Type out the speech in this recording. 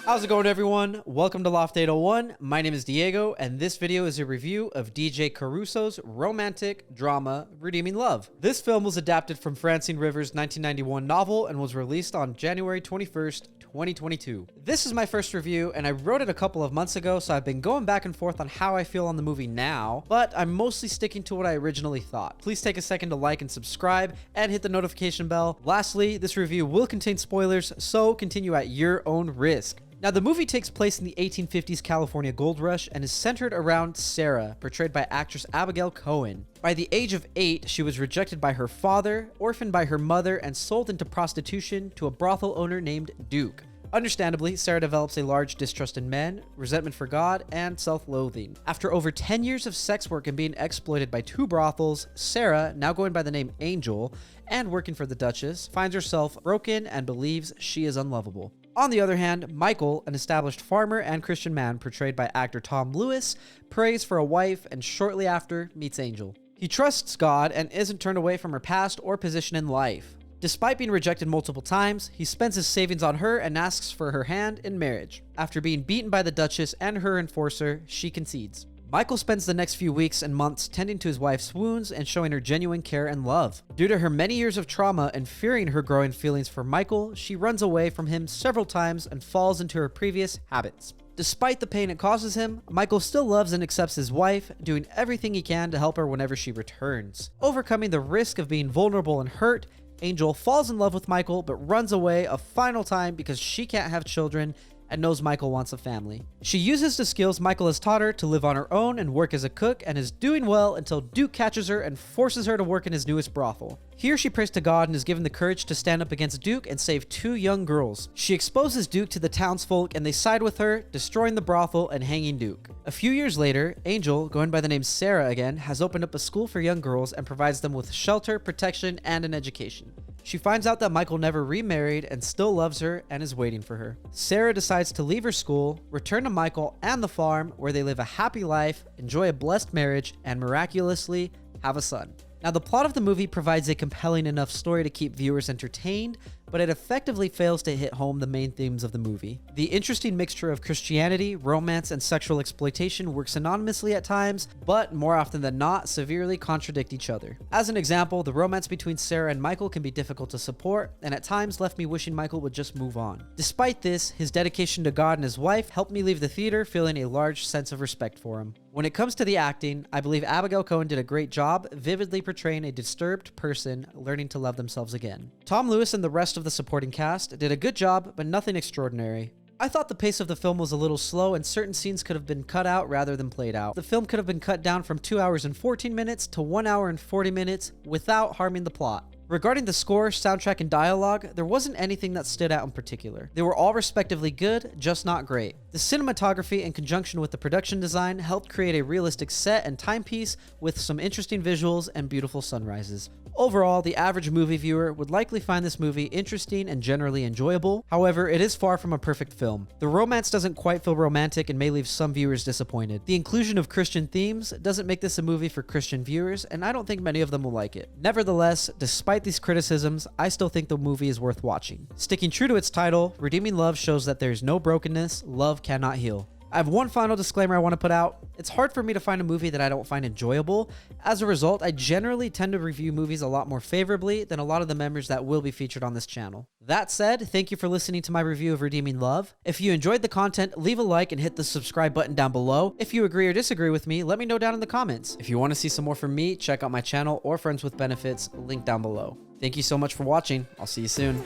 How's it going, everyone? Welcome to Loft 801. My name is Diego, and this video is a review of DJ Caruso's romantic drama, Redeeming Love. This film was adapted from Francine River's 1991 novel and was released on January 21st, 2022. This is my first review, and I wrote it a couple of months ago, so I've been going back and forth on how I feel on the movie now, but I'm mostly sticking to what I originally thought. Please take a second to like and subscribe, and hit the notification bell. Lastly, this review will contain spoilers, so continue at your own risk. Now, the movie takes place in the 1850s California gold rush and is centered around Sarah, portrayed by actress Abigail Cohen. By the age of 8, she was rejected by her father, orphaned by her mother, and sold into prostitution to a brothel owner named Duke. Understandably, Sarah develops a large distrust in men, resentment for God, and self-loathing. After over 10 years of sex work and being exploited by 2 brothels, Sarah, now going by the name Angel, and working for the Duchess, finds herself broken and believes she is unlovable. On the other hand, Michael, an established farmer and Christian man portrayed by actor Tom Lewis, prays for a wife and shortly after meets Angel. He trusts God and isn't turned away from her past or position in life. Despite being rejected multiple times, he spends his savings on her and asks for her hand in marriage. After being beaten by the Duchess and her enforcer, she concedes. Michael spends the next few weeks and months tending to his wife's wounds and showing her genuine care and love. Due to her many years of trauma and fearing her growing feelings for Michael, she runs away from him several times and falls into her previous habits. Despite the pain it causes him, Michael still loves and accepts his wife, doing everything he can to help her whenever she returns. Overcoming the risk of being vulnerable and hurt, Angel falls in love with Michael but runs away a final time because she can't have children and knows Michael wants a family. She uses the skills Michael has taught her to live on her own and work as a cook, and is doing well until Duke catches her and forces her to work in his newest brothel. Here she prays to God and is given the courage to stand up against Duke and save 2 young girls. She exposes Duke to the townsfolk and they side with her, destroying the brothel and hanging Duke. A few years later, Angel, going by the name Sarah again, has opened up a school for young girls and provides them with shelter, protection, and an education. She finds out that Michael never remarried and still loves her and is waiting for her. Sarah decides to leave her school, return to Michael and the farm, where they live a happy life, enjoy a blessed marriage, and miraculously have a son. Now, the plot of the movie provides a compelling enough story to keep viewers entertained, but it effectively fails to hit home the main themes of the movie. The interesting mixture of Christianity, romance, and sexual exploitation works anonymously at times, but more often than not, severely contradict each other. As an example, the romance between Sarah and Michael can be difficult to support, and at times left me wishing Michael would just move on. Despite this, his dedication to God and his wife helped me leave the theater feeling a large sense of respect for him. When it comes to the acting, I believe Abigail Cohen did a great job vividly portraying a disturbed person learning to love themselves again. Tom Lewis and the rest of the supporting cast did a good job, but nothing extraordinary. I thought the pace of the film was a little slow and certain scenes could have been cut out rather than played out. The film could have been cut down from 2 hours and 14 minutes to 1 hour and 40 minutes without harming the plot. Regarding the score, soundtrack, and dialogue, there wasn't anything that stood out in particular. They were all respectively good, just not great. The cinematography in conjunction with the production design helped create a realistic set and timepiece with some interesting visuals and beautiful sunrises. Overall, the average movie viewer would likely find this movie interesting and generally enjoyable. However, it is far from a perfect film. The romance doesn't quite feel romantic and may leave some viewers disappointed. The inclusion of Christian themes doesn't make this a movie for Christian viewers, and I don't think many of them will like it. Nevertheless, despite these criticisms, I still think the movie is worth watching. Sticking true to its title, Redeeming Love shows that there is no brokenness, love cannot heal. I have one final disclaimer I want to put out. It's hard for me to find a movie that I don't find enjoyable. As a result, I generally tend to review movies a lot more favorably than a lot of the members that will be featured on this channel. That said, thank you for listening to my review of Redeeming Love. If you enjoyed the content, leave a like and hit the subscribe button down below. If you agree or disagree with me, let me know down in the comments. If you want to see some more from me, check out my channel or Friends with Benefits, link down below. Thank you so much for watching. I'll see you soon.